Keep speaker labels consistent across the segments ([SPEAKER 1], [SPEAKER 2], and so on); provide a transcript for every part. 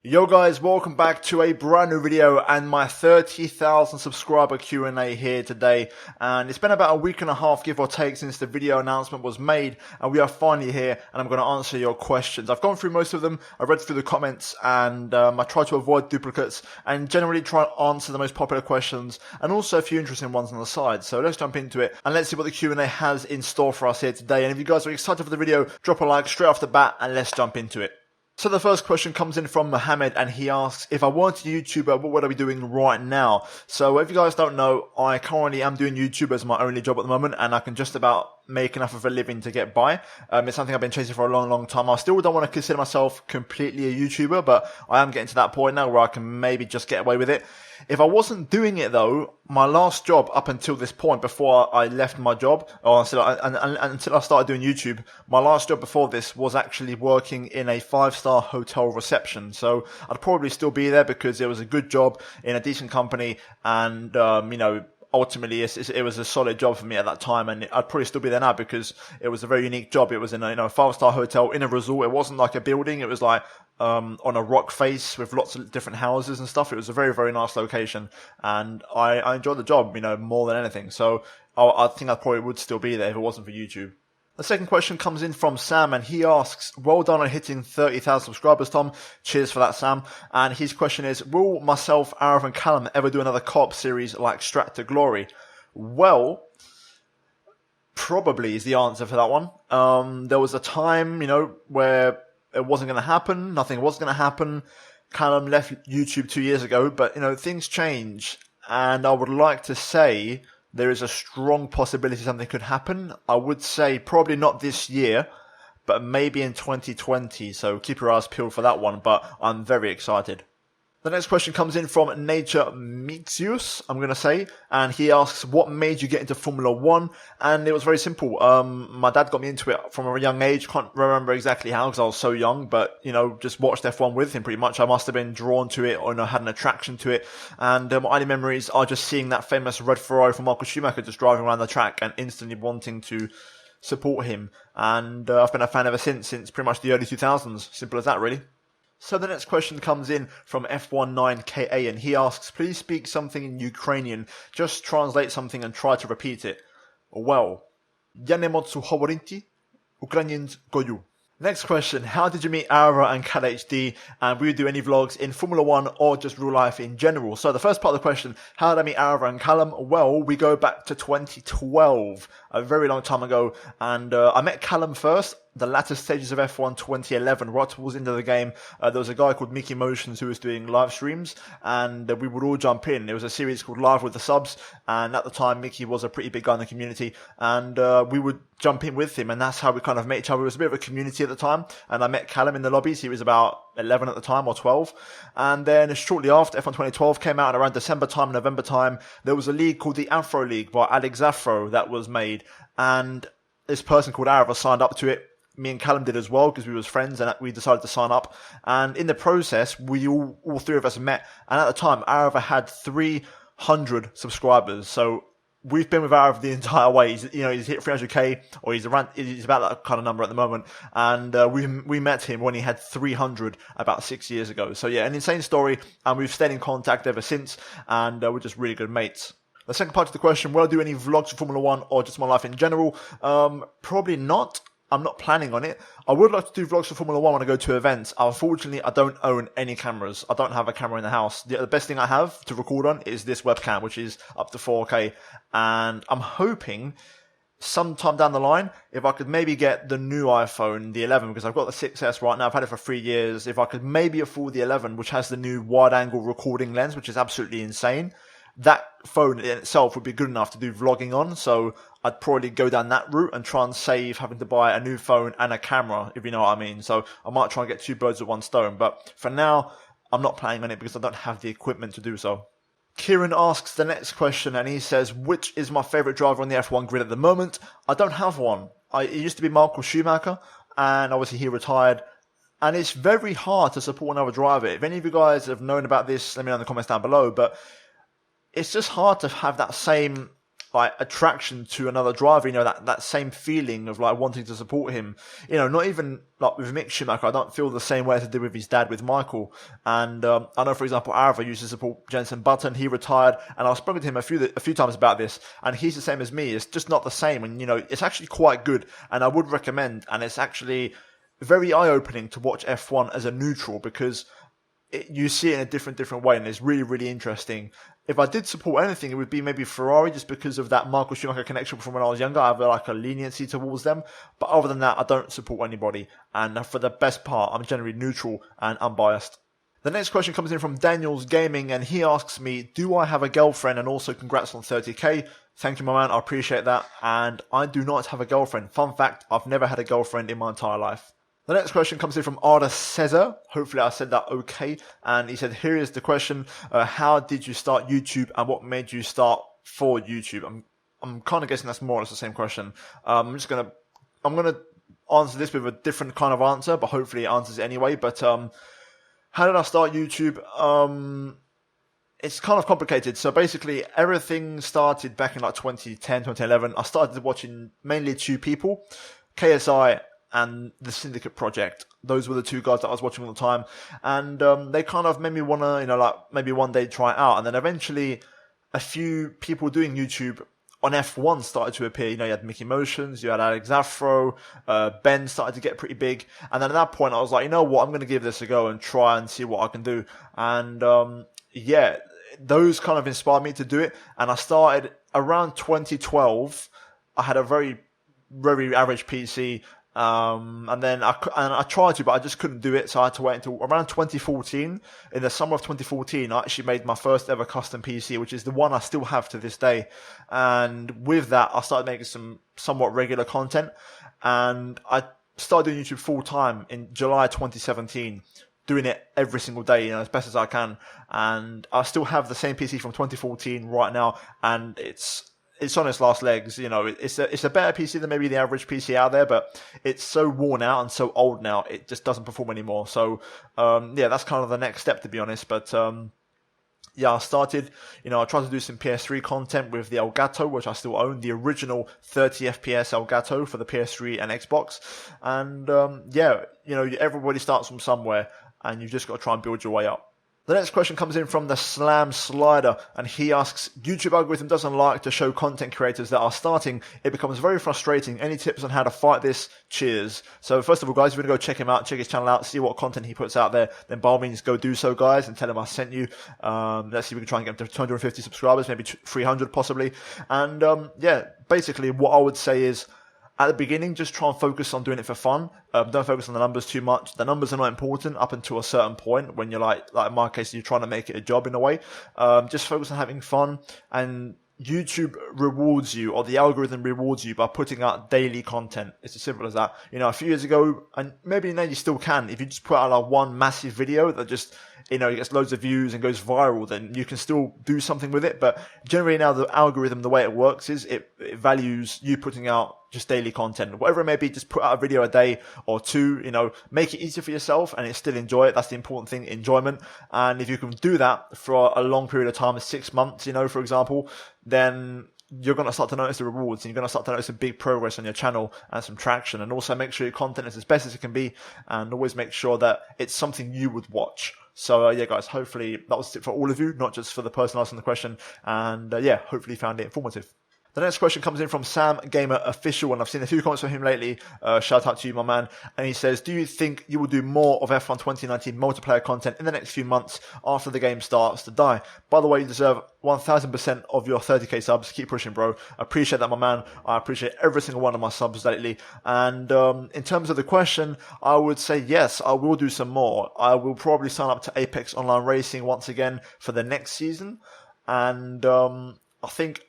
[SPEAKER 1] Yo guys, welcome back to a brand new video and my 30,000 subscriber Q&A here today. And it's been about a week and a half, give or take, since the video announcement was made, and we are finally here and I'm going to answer your questions. I've gone through most of them, I read through the comments, and I try to avoid duplicates and generally try and answer the most popular questions and also a few interesting ones on the side. So let's jump into it and let's see what the Q&A has in store for us here today. And if you guys are excited for the video, drop a like straight off the bat and let's jump into it. So the first question comes in from Mohammed, and he asks, if I weren't a YouTuber, what would I be doing right now? So if you guys don't know, I currently am doing YouTube as my only job at the moment, and I can just about make enough of a living to get by. It's something I've been chasing for a long time. I still don't want to consider myself completely a YouTuber, but I am getting to that point now where I can maybe just get away with it. If I wasn't doing it though, my last job up until this point, before I left my job, or until I started doing YouTube, my last job before this was actually working in a 5-star hotel reception. So I'd probably still be there because it was a good job in a decent company, and ultimately it was a solid job for me at that time, and I'd probably still be there now because it was a very unique job. It was in a 5-star hotel in a resort. It wasn't like a building. It was like on a rock face with lots of different houses and stuff. It was a very, very nice location, and I enjoyed the job, more than anything. So I think I probably would still be there if it wasn't for YouTube. The second question comes in from Sam, and he asks, well done on hitting 30,000 subscribers, Tom. Cheers for that, Sam. And his question is, will myself, Aarava and Callum ever do another co-op series like STRAT2GLORY? Well, probably is the answer for that one. There was a time, where it wasn't going to happen. Nothing was going to happen. Callum left YouTube 2 years ago, but, things change. And I would like to say there is a strong possibility something could happen. I would say probably not this year, but maybe in 2020. So keep your eyes peeled for that one, but I'm very excited. The next question comes in from Nature Mixius, I'm going to say, and he asks, what made you get into Formula 1? And it was very simple. My dad got me into it from a young age. Can't remember exactly how because I was so young, but, just watched F1 with him pretty much. I must have been drawn to it, or had an attraction to it. And my only memories are just seeing that famous red Ferrari from Michael Schumacher just driving around the track and instantly wanting to support him. And I've been a fan ever since pretty much the early 2000s. Simple as that, really. So the next question comes in from F19KA, and he asks, please speak something in Ukrainian. Just translate something and try to repeat it. Well, я не можу говорити українською. Next question, how did you meet Aarava and CalHD, and will you do any vlogs in Formula 1 or just real life in general? So the first part of the question, how did I meet Aarava and Callum? Well, we go back to 2012, a very long time ago, and I met Callum first. The latter stages of F1 2011, right towards the end of the game, there was a guy called Mickey Motions who was doing live streams, and we would all jump in. It was a series called Live with the Subs, and at the time Mickey was a pretty big guy in the community, and we would jump in with him, and that's how we kind of met each other. It was a bit of a community at the time, and I met Callum in the lobbies. He was about 11 at the time, or 12, and then shortly after F1 2012 came out, and around December time, November time, there was a league called the Afro League by Alex Afro that was made, and this person called Aarava signed up to it. Me and Callum did as well because we was friends, and we decided to sign up. And in the process, we all three of us met. And at the time, Aarava had 300 subscribers. So we've been with Aarava the entire way. He's hit 300k, or he's about that kind of number at the moment. And we met him when he had 300 about 6 years ago. So yeah, an insane story, and we've stayed in contact ever since. And we're just really good mates. The second part of the question: will I do any vlogs for Formula 1 or just my life in general? Probably not. I'm not planning on it. I would like to do vlogs for Formula 1 when I go to events. Unfortunately, I don't own any cameras. I don't have a camera in the house. The best thing I have to record on is this webcam, which is up to 4K. And I'm hoping sometime down the line, if I could maybe get the new iPhone, the 11, because I've got the 6S right now. I've had it for 3 years. If I could maybe afford the 11, which has the new wide-angle recording lens, which is absolutely insane, that phone in itself would be good enough to do vlogging on. So I'd probably go down that route and try and save having to buy a new phone and a camera, if you know what I mean. So I might try and get 2 birds with 1 stone. But for now, I'm not planning on it because I don't have the equipment to do so. Kieran asks the next question, and he says, which is my favourite driver on the F1 grid at the moment? I don't have one. It used to be Michael Schumacher, and obviously he retired. And it's very hard to support another driver. If any of you guys have known about this, let me know in the comments down below. But it's just hard to have that same like attraction to another driver, that same feeling of like wanting to support him. Not even like with Mick Schumacher, I don't feel the same way as I did with his dad, with Michael. And I know, for example, Aarava used to support Jenson Button. He retired, and I've spoken to him a few times about this, and he's the same as me. It's just not the same, and it's actually quite good, and I would recommend. And it's actually very eye-opening to watch F1 as a neutral, because you see it in a different way, and it's really, really interesting. If I did support anything, it would be maybe Ferrari, just because of that Michael Schumacher connection from when I was younger. I have like a leniency towards them. But other than that, I don't support anybody. And for the best part, I'm generally neutral and unbiased. The next question comes in from Daniels Gaming, and he asks me, do I have a girlfriend? And also congrats on 30k. Thank you, my man. I appreciate that. And I do not have a girlfriend. Fun fact, I've never had a girlfriend in my entire life. The next question comes in from Arda Cesar. Hopefully I said that okay. And he said, here is the question. How did you start YouTube, and what made you start for YouTube? I'm kind of guessing that's more or less the same question. I'm going to answer this with a different kind of answer, but hopefully it answers it anyway. But how did I start YouTube? It's kind of complicated. So basically everything started back in like 2010, 2011. I started watching mainly two people, KSI and the Syndicate Project. Those were the two guys that I was watching all the time. And they kind of made me want to, like maybe one day try it out. And then eventually a few people doing YouTube on F1 started to appear. You had Mickey Motions, you had Alex Afro, Ben started to get pretty big. And then at that point I was like, you know what, I'm going to give this a go and try and see what I can do. And those kind of inspired me to do it. And I started around 2012. I had a very, very average PC. And then I tried to, but I just couldn't do it. So I had to wait until around 2014. In the summer of 2014, I actually made my first ever custom PC, which is the one I still have to this day. And with that, I started making some somewhat regular content, and I started doing YouTube full time in July 2017. Doing it every single day, as best as I can. And I still have the same PC from 2014 right now, and it's on its last legs. It's a better PC than maybe the average PC out there, but it's so worn out and so old now, it just doesn't perform anymore. So, that's kind of the next step, to be honest. But, I started, I tried to do some PS3 content with the Elgato, which I still own, the original 30 FPS Elgato for the PS3 and Xbox. And, everybody starts from somewhere, and you've just got to try and build your way up. The next question comes in from the Slam Slider, and he asks, YouTube algorithm doesn't like to show content creators that are starting. It becomes very frustrating. Any tips on how to fight this? Cheers. So first of all, guys, if you want to go check him out, check his channel out, see what content he puts out there, then by all means go do so, guys, and tell him I sent you. Let's see if we can try and get him to 250 subscribers, maybe 300 possibly. And basically what I would say is, at the beginning, just try and focus on doing it for fun. Don't focus on the numbers too much. The numbers are not important up until a certain point when you're like in my case, you're trying to make it a job in a way. Just focus on having fun, and YouTube rewards you, or the algorithm rewards you by putting out daily content. It's as simple as that. A few years ago, and maybe now you still can, if you just put out like one massive video that just, it gets loads of views and goes viral, then you can still do something with it. But generally now the algorithm, the way it works is it values you putting out just daily content. Whatever it may be, just put out a video a day or two, make it easier for yourself and still enjoy it. That's the important thing, enjoyment. And if you can do that for a long period of time, 6 months, for example, then you're going to start to notice the rewards, and you're going to start to notice some big progress on your channel and some traction. And also make sure your content is as best as it can be, and always make sure that it's something you would watch. So guys, hopefully that was it for all of you, not just for the person asking the question. And hopefully you found it informative. The next question comes in from Sam Gamer Official, and I've seen a few comments from him lately. Shout out to you, my man. And he says, do you think you will do more of F1 2019 multiplayer content in the next few months after the game starts to die? By the way, you deserve 1000% of your 30k subs. Keep pushing, bro. I appreciate that, my man. I appreciate every single one of my subs lately. And in terms of the question, I would say yes, I will do some more. I will probably sign up to Apex Online Racing once again for the next season. And I think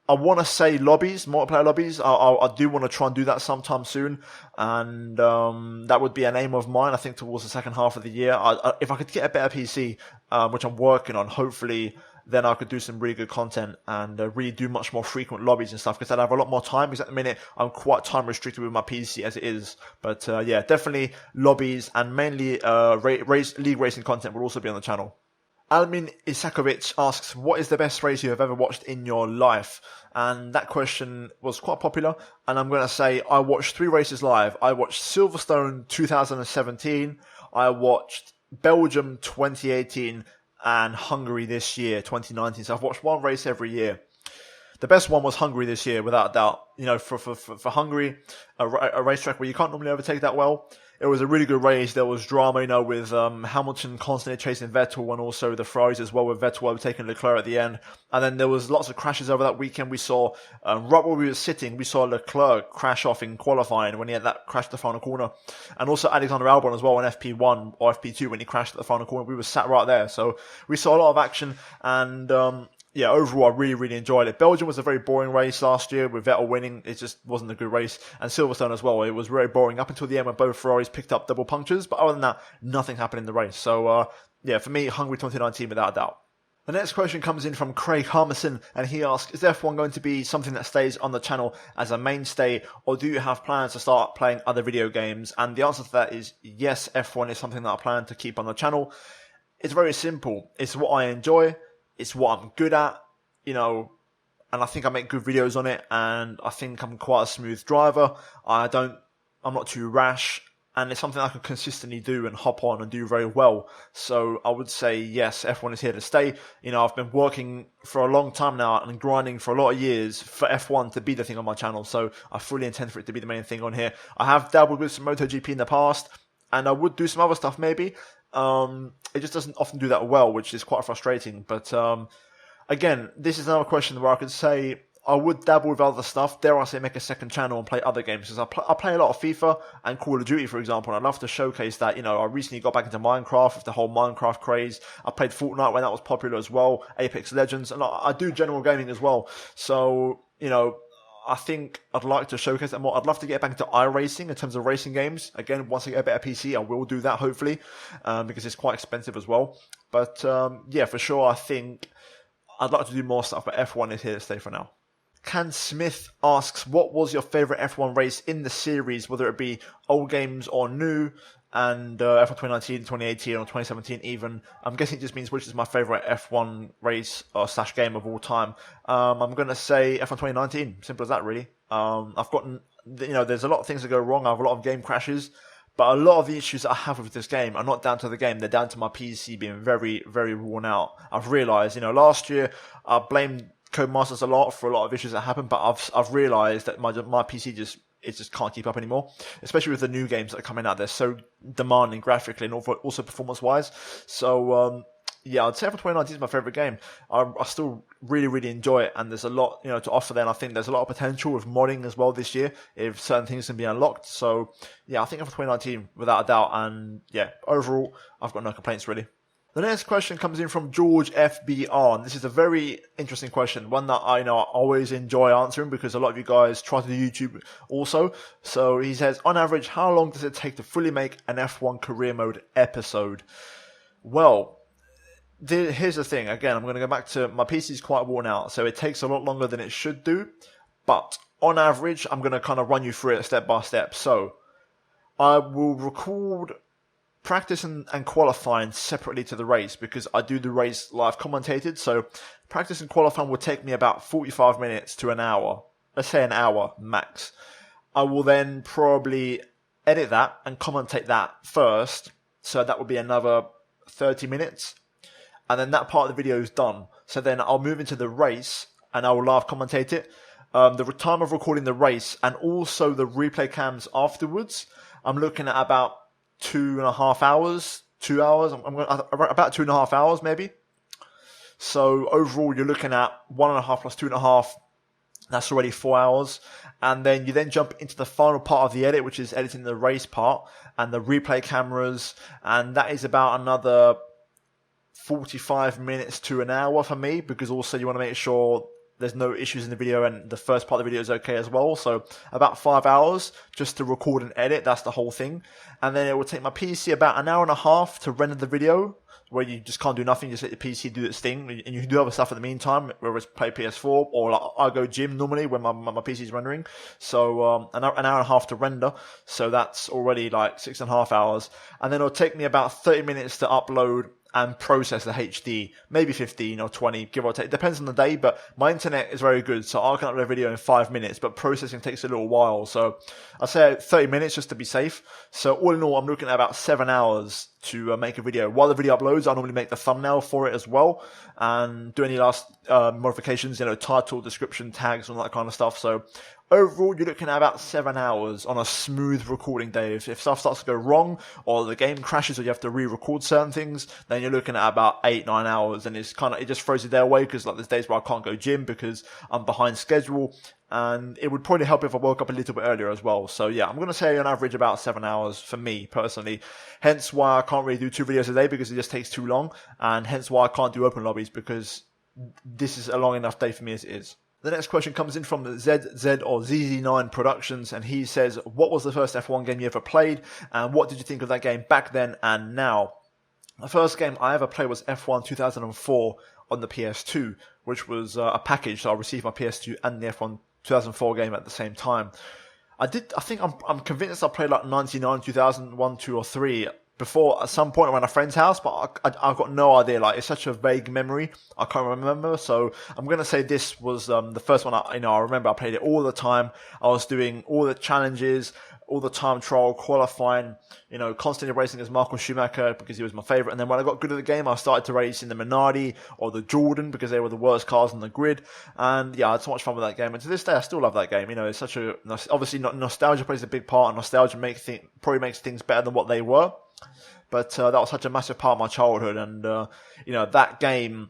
[SPEAKER 1] I want to say lobbies, multiplayer lobbies. I do want to try and do that sometime soon. And that would be an aim of mine, I think, towards the second half of the year. If I could get a better PC, which I'm working on, hopefully, then I could do some really good content and really do much more frequent lobbies and stuff, because I'd have a lot more time, because at the minute I'm quite time restricted with my PC as it is. But definitely lobbies, and mainly league racing content will also be on the channel. Almin Isakovic asks, what is the best race you have ever watched in your life? And that question was quite popular. And I'm going to say I watched 3 races live. I watched Silverstone 2017. I watched Belgium 2018 and Hungary this year, 2019. So I've watched 1 race every year. The best one was Hungary this year, without a doubt. You know, for Hungary, a racetrack where you can't normally overtake that well. It was a really good race. There was drama, you know, with Hamilton constantly chasing Vettel, and also the Ferraris as well, with Vettel overtaking Leclerc at the end. And then there was lots of crashes over that weekend. We saw, right where we were sitting, we saw Leclerc crash off in qualifying when he had that crash at the final corner. And also Alexander Albon as well on FP1 or FP2 when he crashed at the final corner. We were sat right there. So we saw a lot of action, and yeah, overall, I really, really enjoyed it. Belgium was a very boring race last year with Vettel winning. It just wasn't a good race. And Silverstone as well. It was very boring up until the end when both Ferraris picked up double punctures. But other than that, nothing happened in the race. So, yeah, for me, Hungary 2019 without a doubt. The next question comes in from Craig Harmison, and he asks, is F1 going to be something that stays on the channel as a mainstay, or do you have plans to start playing other video games? And the answer to that is yes, F1 is something that I plan to keep on the channel. It's very simple. It's what I enjoy. It's what I'm good at, you know, and I think I make good videos on it, and I think I'm quite a smooth driver. I'm not too rash, and it's something I can consistently do and hop on and do very well. So I would say yes, F1 is here to stay. You know, I've been working for a long time now and grinding for a lot of years for F1 to be the thing on my channel. So I fully intend for it to be the main thing on here. I have dabbled with some MotoGP in the past, and I would do some other stuff maybe. It just doesn't often do that well, which is quite frustrating. But again, this is another question where I could say I would dabble with other stuff. Dare I say, make a second channel and play other games, because I play a lot of FIFA and Call of Duty, for example, and I'd love to showcase that. You know, I recently got back into Minecraft with the whole Minecraft craze. I played Fortnite when that was popular as well, Apex Legends, and I do general gaming as well. So, you know, I think I'd like to showcase that more. I'd love to get back into iRacing in terms of racing games. Again, once I get a better PC, I will do that, hopefully, because it's quite expensive as well. But yeah, for sure, I think I'd like to do more stuff, but F1 is here to stay for now. Can Smith asks, what was your favourite F1 race in the series, whether it be old games or new, and F1 2019, 2018, or 2017 even? I'm guessing it just means which is my favourite F1 race or / game of all time. I'm going to say F1 2019. Simple as that, really. I've gotten, you know, there's a lot of things that go wrong. I have a lot of game crashes, but a lot of the issues that I have with this game are not down to the game. They're down to my PC being very, very worn out. I've realised, you know, last year I blamed Codemasters a lot for a lot of issues that happened, but I've realised that my PC just can't keep up anymore, especially with the new games that are coming out. They're so demanding graphically and also performance-wise. So, yeah, I'd say F1 2019 is my favourite game. I still really, really enjoy it, and there's a lot, you know, to offer there, and I think there's a lot of potential with modding as well this year if certain things can be unlocked. So, yeah, I think F1 2019 without a doubt, and yeah, overall, I've got no complaints really. The next question comes in from George FBR, and this is a very interesting question, one that I always enjoy answering because a lot of you guys try to do YouTube also. So he says, on average, how long does it take to fully make an F1 career mode episode? Well, here's the thing. Again, I'm going to go back to my PC is quite worn out, so it takes a lot longer than it should do. But on average, I'm going to kind of run you through it step by step. So I will record practice and qualifying separately to the race because I do the race live commentated. So practice and qualifying will take me about 45 minutes to an hour. Let's say an hour max. I will then probably edit that and commentate that first. So that will be another 30 minutes. And then that part of the video is done. So then I'll move into the race and I will live commentate it. The time of recording the race and also the replay cams afterwards, I'm looking at about 2.5 hours, 2 hours. About 2.5 hours maybe. So overall, you're looking at 1.5 plus 2.5. That's already 4 hours. And then you then jump into the final part of the edit, which is editing the race part and the replay cameras. And that is about another 45 minutes to an hour for me, because also you want to make sure there's no issues in the video and the first part of the video is okay as well. So about 5 hours just to record and edit. That's the whole thing. And then it will take my PC about an hour and a half to render the video, where you just can't do nothing. Just let the PC do its thing. And you can do other stuff in the meantime, whether it's play PS4 or like I go gym normally when my PC is rendering. So an hour and a half to render. So that's already like 6.5 hours. And then it'll take me about 30 minutes to upload and process the HD, maybe 15 or 20, give or take. It depends on the day, but my internet is very good, so I can upload a video in 5 minutes, but processing takes a little while. So I'd say 30 minutes just to be safe. So all in all, I'm looking at about 7 hours to make a video. While the video uploads, I normally make the thumbnail for it as well and do any last modifications, title, description, tags, all that kind of stuff. So overall, you're looking at about 7 hours on a smooth recording day. If stuff starts to go wrong or the game crashes or you have to re-record certain things, then you're looking at about 8-9 hours, and it just throws your day away because like there's days where I can't go gym because I'm behind schedule, and it would probably help if I woke up a little bit earlier as well. So yeah, I'm going to say on average about 7 hours for me personally. Hence why I can't really do 2 videos a day because it just takes too long, and hence why I can't do open lobbies because this is a long enough day for me as it is. The next question comes in from ZZ or ZZ9 Productions, and he says, what was the first F1 game you ever played, and what did you think of that game back then and now? The first game I ever played was F1 2004 on the PS2, which was a package, so I received my PS2 and the F1 2004 game at the same time. I'm convinced I played like 99, 2000, 1, 2 or 3 before at some point around a friend's house, but I've got no idea. Like, it's such a vague memory, I can't remember. So I'm gonna say this was the first one. I remember I played it all the time. I was doing all the challenges, all the time trial, qualifying, constantly racing as Michael Schumacher because he was my favourite. And then when I got good at the game, I started to race in the Minardi or the Jordan because they were the worst cars on the grid. And yeah, I had so much fun with that game. And to this day, I still love that game. It's such a, obviously nostalgia plays a big part, and nostalgia probably makes things better than what they were. But that was such a massive part of my childhood. And, that game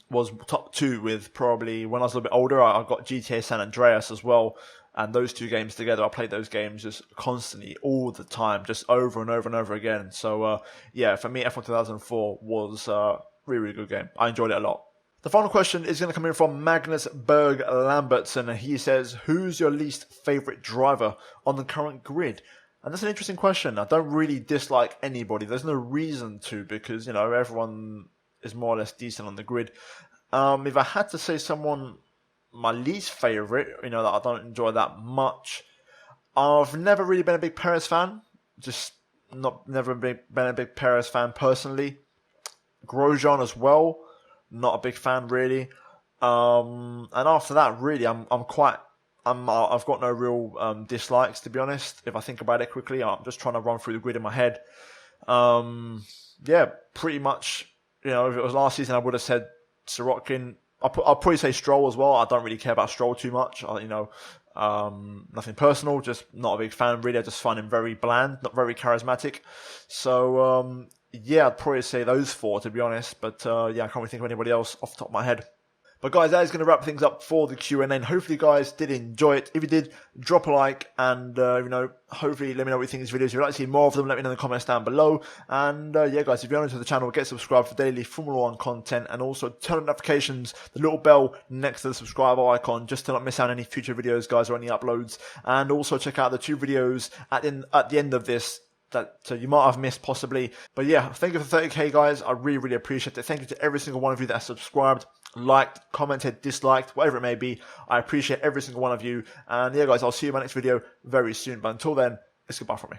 [SPEAKER 1] was top 2 with probably when I was a little bit older. I got GTA San Andreas as well. And those 2 games together, I played those games just constantly, all the time, just over and over and over again. So, for me, F1 2004 was a really, really good game. I enjoyed it a lot. The final question is going to come in from Magnus Berg Lambertson, and he says, who's your least favourite driver on the current grid? And that's an interesting question. I don't really dislike anybody. There's no reason to, because, everyone is more or less decent on the grid. If I had to say someone my least favourite, that I don't enjoy that much, I've never really been a big Perez fan. Never been a big Perez fan personally. Grosjean as well, not a big fan really. And after that, really, I've got no real dislikes, to be honest. If I think about it quickly, I'm just trying to run through the grid in my head. Pretty much. If it was last season, I would have said Sirotkin. I'll probably say Stroll as well. I don't really care about Stroll too much. Nothing personal, just not a big fan really. I just find him very bland, not very charismatic. So I'd probably say those 4, to be honest. But I can't really think of anybody else off the top of my head. But guys, that is going to wrap things up for the Q&A. And hopefully you guys did enjoy it. If you did, drop a like and, hopefully let me know what you think of these videos. If you'd like to see more of them, let me know in the comments down below. And guys, if you're new to the channel, get subscribed for daily Formula 1 content, and also turn on notifications, the little bell next to the subscriber icon, just to not miss out on any future videos, guys, or any uploads. And also check out the 2 videos at the end of this that you might have missed possibly. But yeah, thank you for 30k, guys. I really, really appreciate it. Thank you to every single one of you that has subscribed, liked, commented, disliked, whatever it may be. I appreciate every single one of you. And yeah, guys, I'll see you in my next video very soon. But until then, it's goodbye from me.